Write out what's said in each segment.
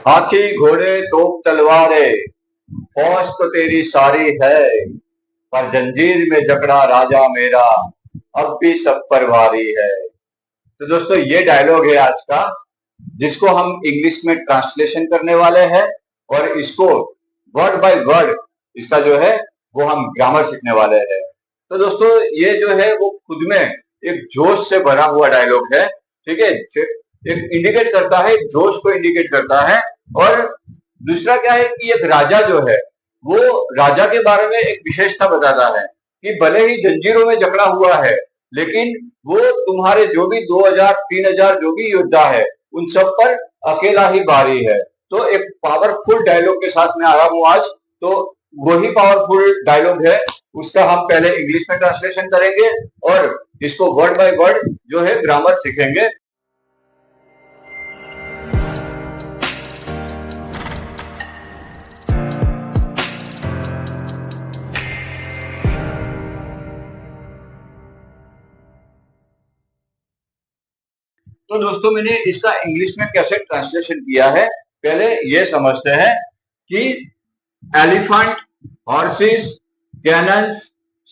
हाथी घोड़े तोप तलवारें, फौज तो तेरी सारी है, पर जंजीर में जकड़ा राजा मेरा, अब भी सब पर भारी है। तो दोस्तों ये डायलॉग है आज का, जिसको हम इंग्लिश में ट्रांसलेशन करने वाले हैं और इसको वर्ड बाय वर्ड इसका जो है वो हम ग्रामर सीखने वाले हैं। तो दोस्तों ये जो है वो खुद में एक जोश से भरा हुआ डायलॉग है, ठीक है। एक इंडिकेट करता है, जोश को इंडिकेट करता है। और दूसरा क्या है कि एक राजा जो है वो राजा के बारे में एक विशेषता बताता है कि भले ही जंजीरों में जकड़ा हुआ है, लेकिन वो तुम्हारे जो भी 2000 3000 जो भी योद्धा है उन सब पर अकेला ही भारी है। तो एक पावरफुल डायलॉग के साथ में आया हूं आज। तो वही पावरफुल डायलॉग है, उसका हम पहले इंग्लिश में ट्रांसलेशन करेंगे और इसको वर्ड बाय वर्ड जो है ग्रामर सीखेंगे। तो दोस्तों मैंने इसका इंग्लिश में कैसे ट्रांसलेशन किया है, पहले ये समझते हैं कि एलिफेंट, हॉर्सेस, कैनन्स,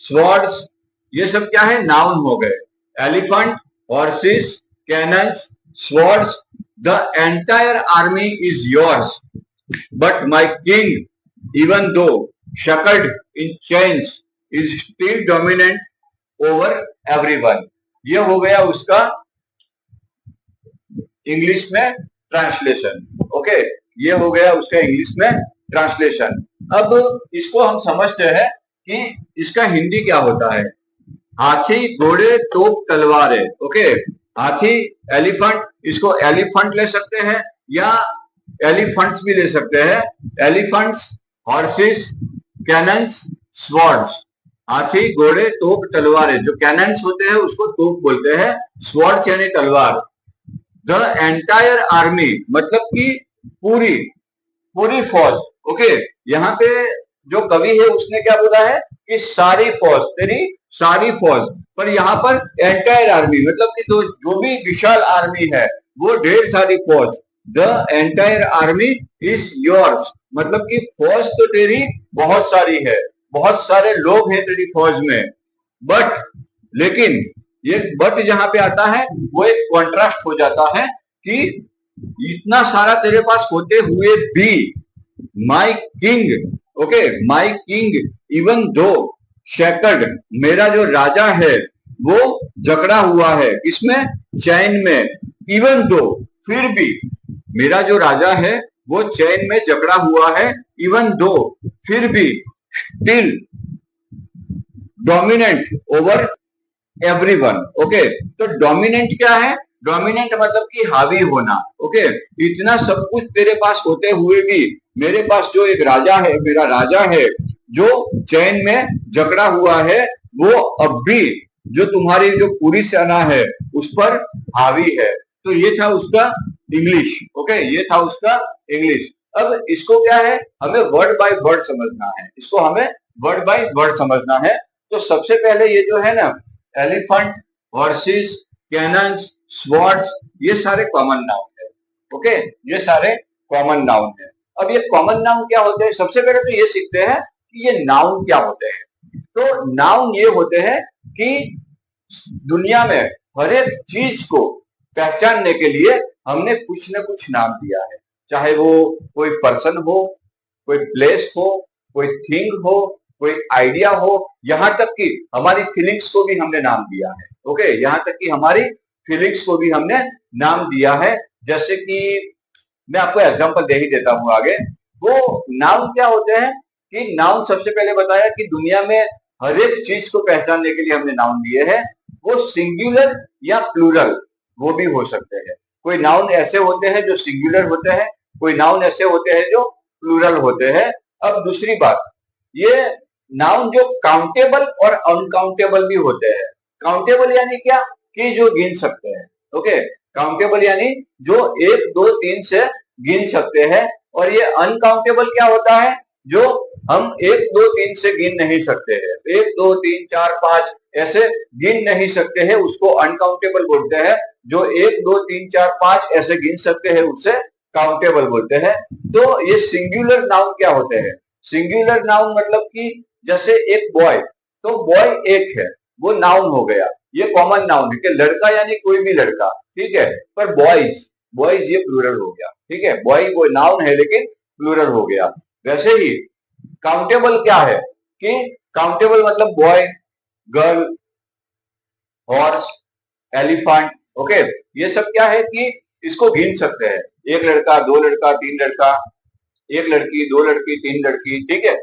स्वॉर्ड्स, ये सब क्या है, नाउन हो गए। Elephant, horses, cannons, swords, the entire army is yours, but my king even though shackled in chains is still dominant over everyone. ये हो गया उसका इंग्लिश में ट्रांसलेशन। ओके, ये हो गया उसका इंग्लिश में ट्रांसलेशन। अब इसको हम समझते हैं कि इसका हिंदी क्या होता है। हाथी घोड़े तोप तलवारें। ओके, हाथी एलिफेंट, इसको एलिफेंट ले सकते हैं या एलिफेंट्स भी ले सकते हैं। Elephants, horses, cannons, swords. हाथी घोड़े तोप तलवारें, जो कैनन्स होते हैं उसको तोप बोलते हैं, स्वॉर्ड्स यानी तलवार। द एंटायर आर्मी मतलब कि पूरी पूरी फौज। ओके, यहाँ पे जो कवि है उसने क्या बोला है कि सारी फौज, तेरी सारी फौज, पर यहाँ पर एंटायर आर्मी मतलब कि जो भी विशाल आर्मी है वो ढेर सारी फौज। The entire army is yours मतलब कि फौज तो तेरी बहुत सारी है, बहुत सारे लोग हैं तेरी फौज में। बट लेकिन ये बट जहां पे आता है वो एक कॉन्ट्रास्ट हो जाता है कि इतना सारा तेरे पास होते हुए भी माई किंग, ओके, माई किंग इवन दो शेकर्ड, मेरा जो राजा है वो जकड़ा हुआ है, किसमें, चैन में। इवन दो, फिर भी मेरा जो राजा है वो चैन में जकड़ा हुआ है। इवन दो, फिर भी still dominant over everyone. Okay, तो डोमिनेंट क्या है, डोमिनेंट मतलब कि हावी होना। ओके, इतना सब कुछ तेरे पास होते हुए भी मेरे पास जो एक राजा है, मेरा राजा है जो चैन में जकड़ा हुआ है, वो अब भी जो तुम्हारी जो पूरी सेना है उस पर हावी है। तो ये था उसका इंग्लिश। ओके, ये था उसका इंग्लिश। अब इसको क्या है, हमें वर्ड बाय वर्ड समझना है, इसको हमें वर्ड बाय वर्ड समझना है। तो सबसे पहले ये जो है ना, एलिफेंट, हॉर्सेस, कैनन्स, स्वॉर्ड्स, ये सारे कॉमन नाउन है। ओके, ये सारे कॉमन नाउन है। अब ये कॉमन नाउन क्या होते हैं, सबसे पहले तो ये सीखते हैं कि ये नाउन क्या होते हैं। तो नाउन ये होते हैं कि दुनिया में हर एक चीज को पहचानने के लिए हमने कुछ न कुछ नाम दिया है, चाहे वो कोई पर्सन हो, कोई प्लेस हो, कोई थिंग हो, कोई आइडिया हो, यहाँ तक कि हमारी फीलिंग्स को भी हमने नाम दिया है। ओके, यहाँ तक कि हमारी फीलिंग्स को भी हमने नाम दिया है। जैसे कि मैं आपको एग्जांपल दे ही देता हूँ आगे। वो नाउन क्या होते हैं कि नाउन सबसे पहले बताया कि दुनिया में हर एक चीज को पहचानने के लिए हमने नाउन दिए हैं। वो सिंगुलर या प्लूरल वो भी हो सकते हैं। कोई नाउन ऐसे होते हैं जो सिंगुलर होते हैं, कोई नाउन ऐसे होते हैं जो प्लूरल होते हैं। अब दूसरी बात, ये नाउन जो काउंटेबल और अनकाउंटेबल भी होते हैं। काउंटेबल यानी क्या, कि जो गिन सकते हैं। ओके, काउंटेबल यानी जो 1 2 3 से गिन सकते हैं। और ये अनकाउंटेबल क्या होता है, जो हम 1 2 3 से गिन नहीं सकते हैं, 1 2 3 4 5 ऐसे गिन नहीं सकते हैं, उसको अनकाउंटेबल बोलते हैं। जो 1 2 3 4 5 ऐसे गिन सकते हैं उससे काउंटेबल बोलते हैं। तो ये सिंगुलर नाउन क्या होते हैं? सिंगुलर नाउन मतलब कि जैसे एक बॉय, तो बॉय एक है, वो नाउन हो गया। ये कॉमन नाउन है कि लड़का यानी कोई भी लड़का, ठीक है। पर बॉयज, बॉयज ये प्लूरल हो गया, ठीक है। बॉय वो नाउन है लेकिन प्लूरल हो गया। वैसे ही काउंटेबल क्या है कि काउंटेबल मतलब boy, girl, horse, elephant, okay. ये सब क्या है कि इसको गिन सकते हैं, एक लड़का, दो लड़का, तीन लड़का, एक लड़की, दो लड़की, तीन लड़की, ठीक है।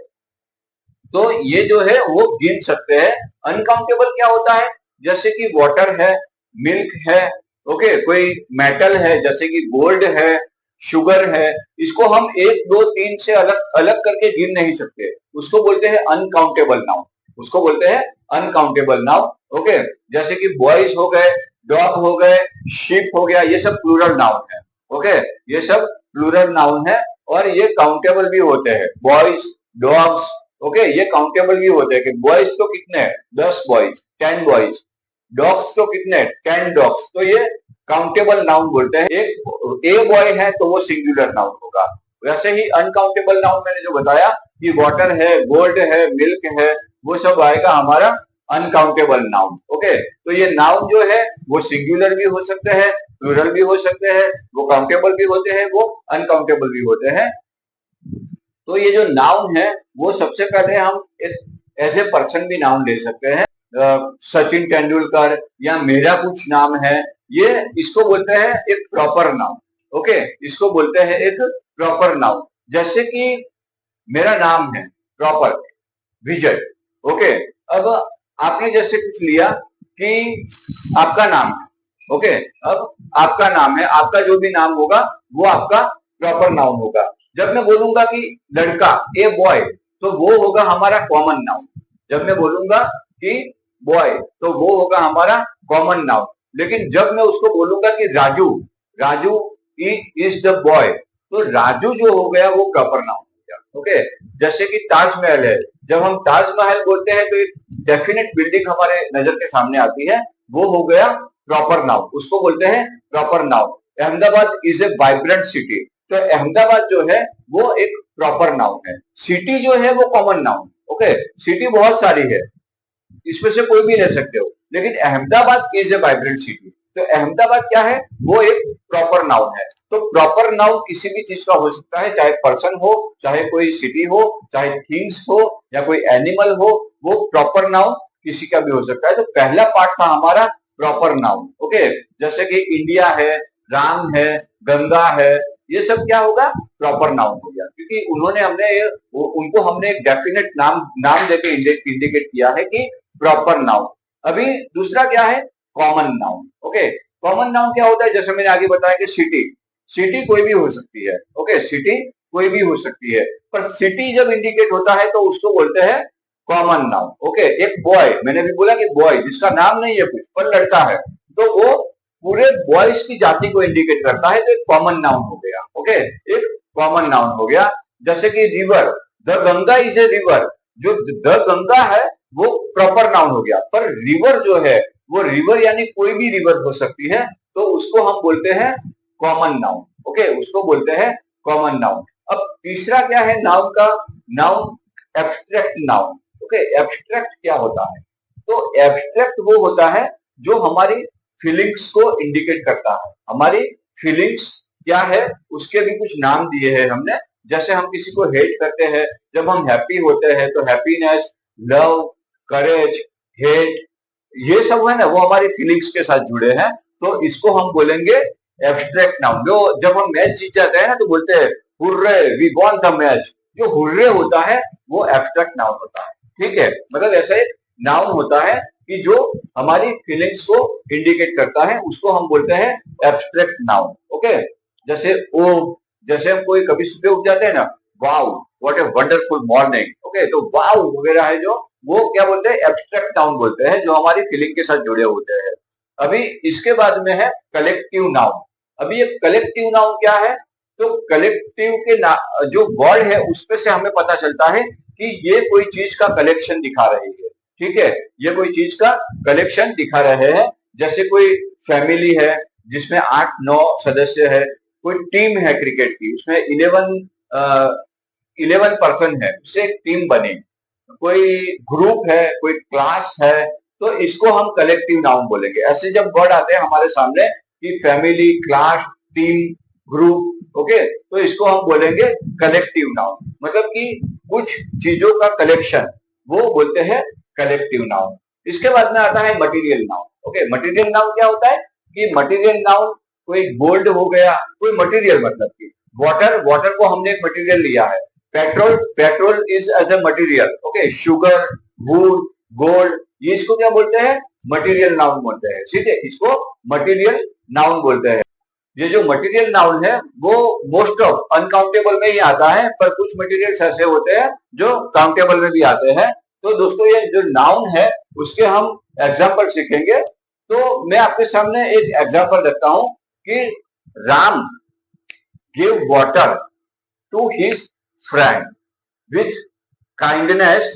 तो ये जो है वो गिन सकते हैं। अनकाउंटेबल क्या होता है? जैसे कि वाटर है, मिल्क है, ओके, कोई मेटल है जैसे कि गोल्ड है, शुगर है, इसको हम एक दो तीन से अलग अलग करके गिन नहीं सकते, उसको बोलते हैं अनकाउंटेबल नाउन, उसको बोलते हैं अनकाउंटेबल नाउन, ओके। जैसे कि बॉयज हो गए, डॉग हो गए, शिप हो गया, ये सब प्लूरल नाउन है, ओके। ये सब प्लूरल नाउन है और ये काउंटेबल भी होते हैं। बॉयज, डॉग्स, ओके, ये काउंटेबल भी होते हैं कि बॉयज तो कितने हैं? 10 बॉयज, 10 बॉयज। डॉग्स तो कितने? 10 डॉग्स। तो ये काउंटेबल नाउन बोलते हैं। एक ए बॉय है तो वो सिंगुलर नाउन होगा। वैसे ही अनकाउंटेबल नाउन मैंने जो बताया कि वाटर है, गोल्ड है, मिल्क है, वो सब आएगा हमारा अनकाउंटेबल नाउन, ओके। तो ये नाउन जो है वो सिंगुलर भी हो सकते हैं, प्लूरल भी हो सकते हैं, वो काउंटेबल भी होते हैं, वो अनकाउंटेबल भी होते हैं। तो ये जो नाउन है वो सबसे पहले हम एज ए पर्सन भी नाउन ले सकते हैं। सचिन तेंदुलकर या मेरा कुछ नाम है, ये इसको बोलते हैं एक प्रॉपर नाउन, ओके। इसको बोलते हैं एक प्रॉपर नाउन। जैसे कि मेरा नाम है प्रॉपर विजय, ओके। अब आपने जैसे कुछ लिया कि आपका नाम है, ओके। अब आपका नाम है, आपका जो भी नाम होगा वो आपका प्रॉपर नाउन होगा। जब मैं बोलूंगा कि लड़का, ए बॉय, तो वो होगा हमारा कॉमन नाउन। जब मैं बोलूंगा कि बॉय, तो वो होगा हमारा कॉमन नाउन। लेकिन जब मैं उसको बोलूंगा कि Raju, Raju is the boy, तो राजू जो हो गया वो प्रॉपर नाउन हो गया, ओके। जैसे कि ताजमहल है, जब हम ताजमहल बोलते हैं तो एक डेफिनेट बिल्डिंग हमारे नजर के सामने आती है, वो हो गया प्रॉपर नाउन, उसको बोलते हैं proper noun. Ahmedabad is a vibrant city, तो अहमदाबाद जो है वो एक प्रॉपर नाउन है। सिटी जो है वो कॉमन नाउन, ओके। सिटी बहुत सारी है, इसमें से कोई भी ले सकते हो, लेकिन Ahmedabad is a vibrant city, तो अहमदाबाद क्या है? वो एक प्रॉपर नाउन है। तो प्रॉपर नाउन किसी भी चीज का हो सकता है, चाहे पर्सन हो, चाहे कोई सिटी हो, चाहे थिंग्स हो, या कोई एनिमल हो, वो प्रॉपर नाउन किसी का भी हो सकता है। तो पहला पार्ट था हमारा प्रॉपर नाउन, ओके। जैसे कि इंडिया है, राम है, गंगा है, ये सब क्या होगा? प्रॉपर नाउन हो गया, क्योंकि उन्होंने उनको हमने एक डेफिनेट नाम देके इंडिकेट किया है कि प्रॉपर नाउन। अभी दूसरा क्या है? Common noun, okay. Common noun क्या होता है? जैसे मैंने आगे बताया कि सिटी, सिटी कोई भी हो सकती है, ओके। सिटी कोई भी हो सकती है, पर सिटी जब इंडिकेट होता है तो उसको बोलते हैं कॉमन नाउन, ओके। एक बॉय, मैंने भी बोला कि बॉय जिसका नाम नहीं है कुछ पर लड़का है, तो वो पूरे बॉयज की जाति को इंडिकेट करता है, तो एक कॉमन नाउन हो गया, ओके। एक कॉमन नाउन हो गया। जैसे कि river, the Ganga is a river, जो द गंगा है वो प्रॉपर नाउन हो गया, पर रिवर जो है वो रिवर यानी कोई भी रिवर हो सकती है, तो उसको हम बोलते हैं कॉमन नाउन, ओके। उसको बोलते हैं कॉमन नाउन। अब तीसरा क्या है नाउन का? Noun abstract noun, okay. Abstract क्या होता है? तो एब्स्ट्रैक्ट वो होता है जो हमारी फीलिंग्स को इंडिकेट करता है। हमारी फीलिंग्स क्या है उसके भी कुछ नाम दिए हैं हमने। जैसे हम किसी को हेट करते हैं, जब हम हैप्पी होते हैं तो हैप्पीनेस, लव, करेज, हेट, ये सब है ना, वो हमारी फीलिंग्स के साथ जुड़े हैं, तो इसको हम बोलेंगे एब्स्ट्रैक्ट नाउन। जो जब हम मैच जीत जाते हैं ना तो बोलते हैं hurray we won the match, जो हुर्रे होता है वो एब्स्ट्रैक्ट नाउन होता है, ठीक है। मतलब ऐसे नाउन होता है कि जो हमारी फीलिंग्स को इंडिकेट करता है, उसको हम बोलते हैं एब्स्ट्रैक्ट नाउन, ओके। जैसे ओ, जैसे हम कोई कभी सुबह उठ जाते हैं ना, wow what a wonderful morning, okay, तो वाओ वगैरह है जो, वो क्या बोलते हैं? एब्स्ट्रैक्ट नाउन बोलते हैं, जो हमारी फीलिंग के साथ जुड़े होते हैं। अभी इसके बाद में है कलेक्टिव नाउन। अभी ये कलेक्टिव नाउन क्या है? तो कलेक्टिव के जो वर्ड है उसमें से हमें पता चलता है कि ये कोई चीज का कलेक्शन दिखा रही है, ठीक है। ये कोई चीज का कलेक्शन दिखा रहे हैं। जैसे कोई फैमिली है जिसमें 8-9 सदस्य है, कोई टीम है क्रिकेट की, उसमें 11 पर्सन है, उससे एक टीम बने, कोई ग्रुप है, कोई क्लास है, तो इसको हम कलेक्टिव नाउन बोलेंगे। ऐसे जब वर्ड आते हैं हमारे सामने कि family, class, team, group, okay, तो इसको हम बोलेंगे कलेक्टिव नाउन, मतलब कि कुछ चीजों का कलेक्शन, वो बोलते हैं कलेक्टिव नाउन। इसके बाद में आता है material noun. Okay, material noun क्या होता है कि मटेरियल नाउन कोई गोल्ड हो गया, कोई मटेरियल, मतलब कि वाटर, वाटर को हमने एक मटेरियल लिया है, petrol, petrol is as a material, okay, sugar, wood, gold, ये इसको क्या बोलते हैं, मटेरियल नाउन बोलते हैं, ठीक है, इसको मटेरियल नाउन बोलते हैं। ये जो मटेरियल नाउन है वो मोस्ट ऑफ अनकाउंटेबल में ही आता है, पर कुछ मटेरियल्स ऐसे होते हैं जो काउंटेबल में भी आते हैं। तो दोस्तों ये जो नाउन है उसके हम एग्जाम्पल सीखेंगे। तो मैं आपके सामने एक एग्जाम्पल रखता हूं कि Ram give water to his friend with kindness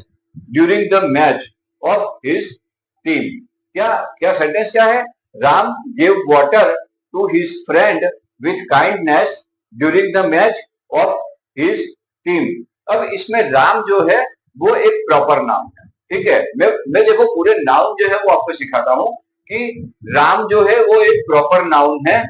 during the match of his team. क्या क्या सेंटेंस क्या है, Ram give water to his friend with kindness during the match of his team. अब इसमें राम जो है वो एक प्रॉपर नाउन है, ठीक है। मैं देखो पूरे नाउन जो है वो आपको सिखाता हूं कि राम जो है वो एक प्रॉपर नाउन है।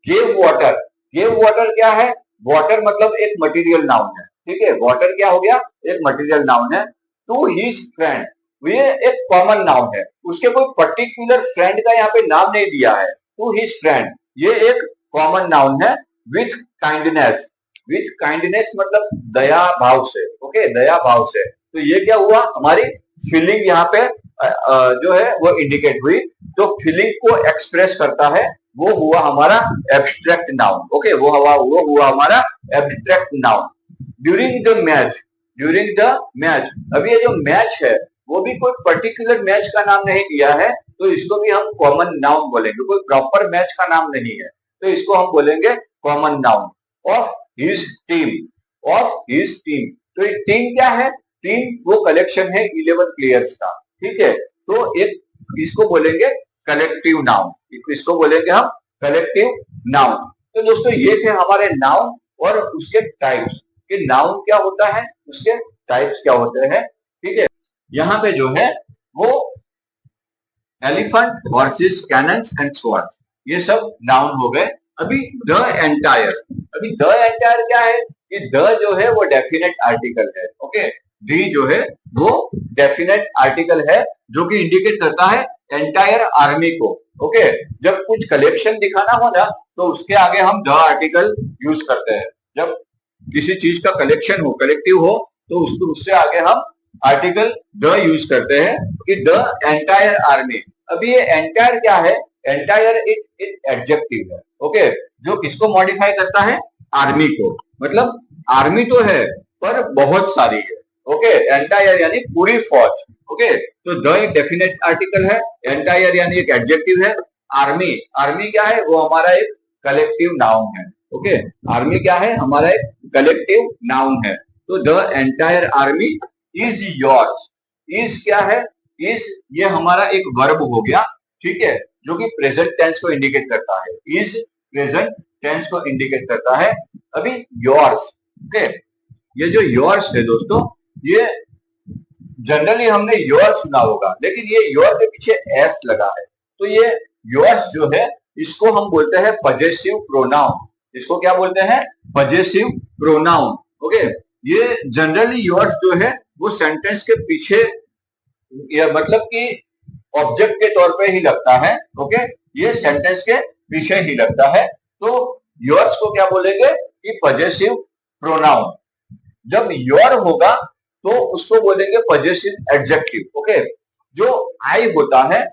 गिव वाटर, गिव वाटर क्या है, वाटर मतलब एक मटेरियल नाउन है, ठीक है, वाटर क्या हो गया, एक मटेरियल नाउन है। टू हिज फ्रेंड, ये एक कॉमन नाउन है, उसके कोई पर्टिकुलर फ्रेंड का यहाँ पे नाम नहीं दिया है। टू हिज फ्रेंड, ये एक कॉमन नाउन है। विथ काइंडनेस, विथ काइंडनेस मतलब दया भाव से, ओके, दया भाव से। तो ये क्या हुआ, हमारी फीलिंग यहाँ पे जो है वो इंडिकेट हुई, जो फीलिंग को एक्सप्रेस करता है वो हुआ हमारा एब्स्ट्रैक्ट नाउन, ओके, वो हुआ हमारा abstract noun. During the match, during the match, अभी ये जो मैच है वो भी कोई पर्टिकुलर मैच का नाम नहीं दिया है, तो इसको भी हम कॉमन नाउन बोलेंगे, कोई प्रॉपर मैच का नाम नहीं है, तो इसको हम बोलेंगे common noun. Of his team, of his team, तो ये टीम क्या है, टीम वो कलेक्शन है 11 प्लेयर्स का, ठीक है। तो एक इसको बोलेंगे कलेक्टिव नाउन, इसको बोलेंगे हम कलेक्टिव नाउन। तो दोस्तों ये थे हमारे नाउन और उसके टाइप्स, कि नाउन क्या होता है, उसके टाइप्स क्या होते हैं, ठीक है। यहाँ पे जो है वो elephant, horses, cannons and swords, ये सब नाउन हो गए। अभी द एंटायर, अभी द एंटायर क्या है कि द जो है वो डेफिनेट आर्टिकल है, ओके, दी जो है वो डेफिनेट आर्टिकल है जो कि इंडिकेट करता है एंटायर आर्मी को, ओके। जब कुछ कलेक्शन दिखाना हो ना तो उसके आगे हम द आर्टिकल यूज करते हैं। जब किसी चीज का कलेक्शन हो, कलेक्टिव हो, तो उसको उससे आगे हम आर्टिकल द यूज करते हैं कि द एंटायर आर्मी। अभी ये एंटायर क्या है, एंटायर एक एडजेक्टिव है, ओके, जो किसको मॉडिफाई करता है, आर्मी को, मतलब आर्मी तो है पर बहुत सारी है, ओके, एंटायर यानी पूरी फौज, ओके। तो द एक डेफिनेट आर्टिकल है, एंटायर यानी एक एडजेक्टिव है, आर्मी, आर्मी क्या है, वो हमारा एक कलेक्टिव नाउन है, ओके, आर्मी क्या है, हमारा एक कलेक्टिव नाउन है। तो the entire army is yours, is क्या है, इज ये हमारा एक वर्ब हो गया, ठीक है, जो कि प्रेजेंट टेंस को इंडिकेट करता है, इज प्रेजेंट टेंस को इंडिकेट करता है। अभी योर्स, ओके, ये जो योर्स है दोस्तों, ये जनरली हमने योर सुना होगा, लेकिन ये योर के पीछे एस लगा है, तो ये योर्स जो है इसको हम बोलते हैं पजेसिव प्रोनाउन, इसको क्या बोलते हैं, पजेसिव प्रोनाउन, ओके। ये जनरली योर्स जो है वो सेंटेंस के पीछे, या मतलब कि ऑब्जेक्ट के तौर पे ही लगता है, ओके, ये सेंटेंस के पीछे ही लगता है। तो योर्स को क्या बोलेंगे कि पजेसिव प्रोनाउन। जब योर होगा तो उसको बोलेंगे पजेसिव एडजेक्टिव, ओके। जो आई होता है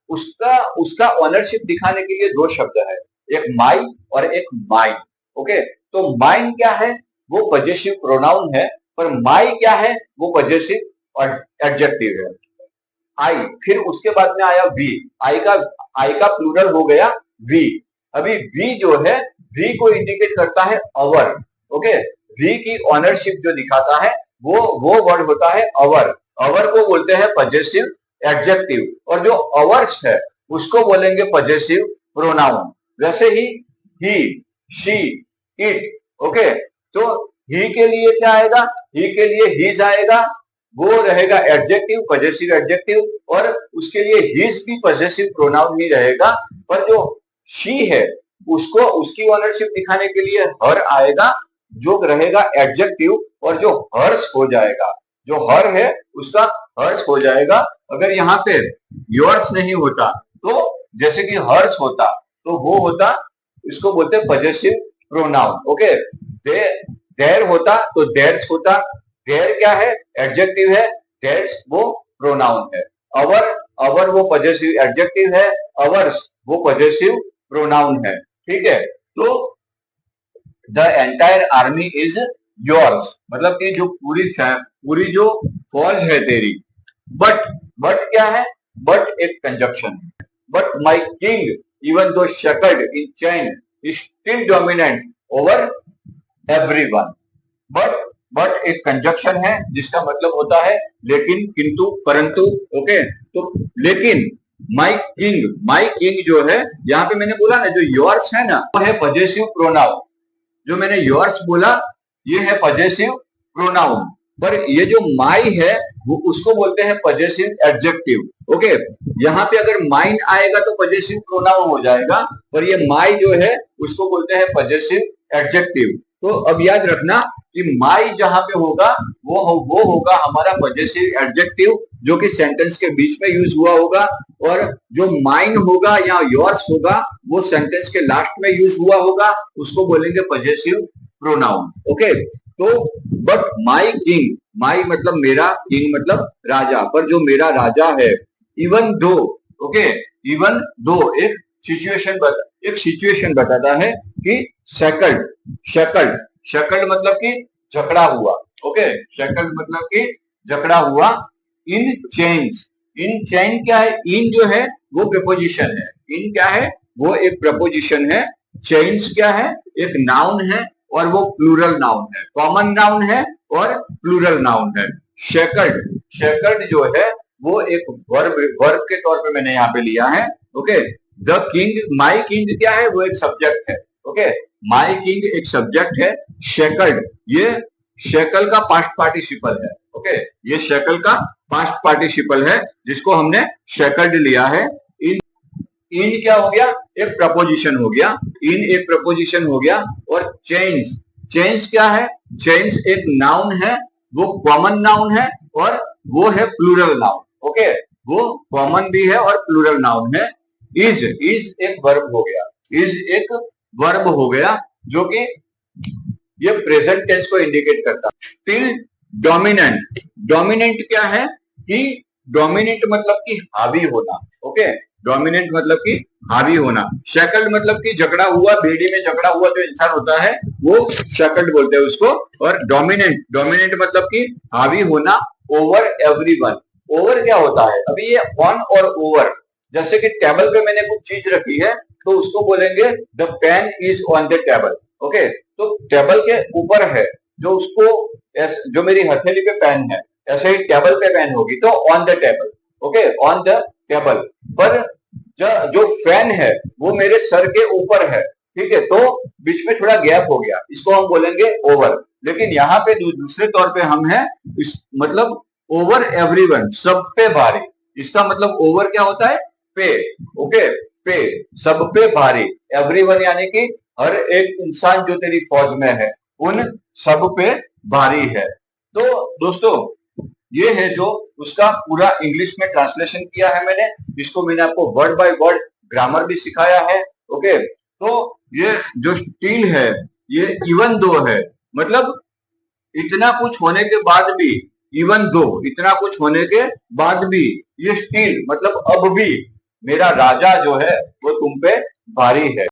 उसका उसका ऑनरशिप दिखाने के लिए दो शब्द है, एक माई और एक माइन, ओके। तो माइन क्या है, वो पजेसिव प्रोनाउन है, पर माई क्या है, वो पजेसिव एडजेक्टिव है। आई, फिर उसके बाद में आया वी, आई का प्लूरल हो गया वी। अभी वी जो है, वी को इंडिकेट करता है अवर, ओके, वी की ऑनरशिप जो दिखाता है वो वर्ड होता है अवर, अवर को बोलते हैं पजेसिव एडजेक्टिव, और जो अवर्स है उसको बोलेंगे पजेसिव प्रोनाउन। वैसे ही शी, इट। ओके, तो ही के लिए क्या आएगा? ही के लिए हिज आएगा, वो रहेगा एडजेक्टिव, पजेसिव एडजेक्टिव, और उसके लिए हिज भी पजेसिव प्रोनाउन ही रहेगा। पर जो शी है उसको उसकी ओनरशिप दिखाने के लिए हर आएगा, जो रहेगा एडजेक्टिव, और जो हर्स हो जाएगा, जो हर है उसका हर्स हो जाएगा। अगर यहाँ पे योर्स नहीं होता तो जैसे कि हर्स होता तो वो होता, इसको बोलते हैं पजेसिव प्रोनाउन। ओके, देयर होता तो देयर्स होता। देयर क्या है? एडजेक्टिव है, देयर्स वो प्रोनाउन है। अवर, अवर वो पजेसिव एडजेक्टिव है, अवर्स वो पजेसिव प्रोनाउन है। ठीक है, तो the entire army is yours, मतलब कि जो पूरी जो फौज है तेरी। बट क्या है? बट एक कंजक्शन है। But my king even though shackled in chain is still dominant over everyone. But एक कंजक्शन है जिसका मतलब होता है लेकिन, किंतु, परंतु। ओके, तो लेकिन माई किंग जो है, यहाँ पे मैंने बोला ना, जो योर्स है ना, वो है पजेसिव प्रोनाउन। जो मैंने योर्स बोला ये है पजेसिव प्रोनाउन, पर ये जो माई है वो उसको बोलते हैं पजेसिव एडजेक्टिव। ओके, यहाँ पे अगर माइन आएगा तो पजेसिव प्रोनाउन हो जाएगा, पर ये माई जो है उसको बोलते हैं पजेसिव एडजेक्टिव। तो अब याद रखना कि माई जहां पे होगा वो होगा हमारा पजेसिव एडजेक्टिव, जो कि सेंटेंस के बीच में यूज हुआ होगा, और जो माइन होगा या योर्स होगा वो सेंटेंस के लास्ट में यूज हुआ होगा, उसको बोलेंगे पजेसिव प्रोनाउन। ओके, तो बट माई किंग, माई मतलब मेरा, किंग मतलब राजा, पर जो मेरा राजा है, even though. Okay, even though एक सिचुएशन बताता है कि शेकल्ड, शेकल्ड मतलब कि जकड़ा हुआ। ओके, शेकल्ड मतलब कि जकड़ा हुआ। इन चेन्स, इन चेन क्या है? इन जो है वो प्रपोजिशन है, इन क्या है? वो एक प्रपोजिशन है। चेन्स क्या है? एक नाउन है, और वो प्लूरल नाउन है, कॉमन नाउन है और प्लूरल नाउन है। शेकल्ड, शेकल्ड जो है वो एक वर्ब के तौर पे मैंने यहाँ पे लिया है। Okay, the king, my king क्या है? वो एक सब्जेक्ट है। ओके, माई किंग एक सब्जेक्ट है। शेकल्ड, ये शेकल का पास्ट पार्टिसिपल है। ओके, ये शेकल का पास्ट पार्टिसिपल है जिसको हमने शेकल्ड लिया है। इन क्या हो गया? एक प्रपोजिशन हो गया, इन एक प्रपोजिशन हो गया। और चेन्स, चेन्स क्या है? चेन्स एक नाउन है, वो कॉमन नाउन है, और वो है प्लूरल नाउन। ओके, वो कॉमन भी है और प्लूरल नाउन है। इज एक वर्ब हो गया, इज एक वर्ब हो गया, जो कि ये प्रेजेंट टेंस को इंडिकेट करता है। स्टिल डोमिनेंट, डोमिनेंट क्या है? कि डोमिनेंट मतलब कि हावी होना। ओके, डोमिनेंट मतलब कि हावी होना। शेकल्ड मतलब कि जकड़ा हुआ, बेड़ी में जकड़ा हुआ जो इंसान होता है वो शेकल्ड बोलते हैं उसको। और डोमिनेंट, डोमिनेंट मतलब कि हावी होना ओवर एवरीवन। ओवर क्या होता है? अभी ये ऑन और ओवर, जैसे कि टेबल पे मैंने कुछ चीज रखी है तो उसको बोलेंगे the pen is on the table. Okay, तो टेबल के ऊपर है, जो उसको, जो मेरी हथेली पे पेन है, ऐसे ही टेबल पे पेन होगी तो on the table. Okay, on the table. पर जो फैन है वो मेरे सर के ऊपर है, ठीक है, तो बीच में थोड़ा गैप हो गया, इसको हम बोलेंगे ओवर। लेकिन यहाँ पे दूसरे तौर पे हम है, मतलब ओवर एवरीवन, सब पे भारी। इसका मतलब ओवर क्या होता है? पे। ओके, पे, सब पे भारी। एवरीवन यानी कि हर एक इंसान जो तेरी फौज में है उन सब पे भारी है। तो दोस्तों, ये है जो उसका पूरा इंग्लिश में ट्रांसलेशन किया है मैंने, जिसको मैंने आपको वर्ड बाय वर्ड ग्रामर भी सिखाया है। ओके, तो ये जो स्टील है ये इवन दो है, मतलब इतना कुछ होने के बाद भी, इवन दो, इतना कुछ होने के बाद भी, ये स्टील मतलब अब भी मेरा राजा जो है वो तुम पे भारी है।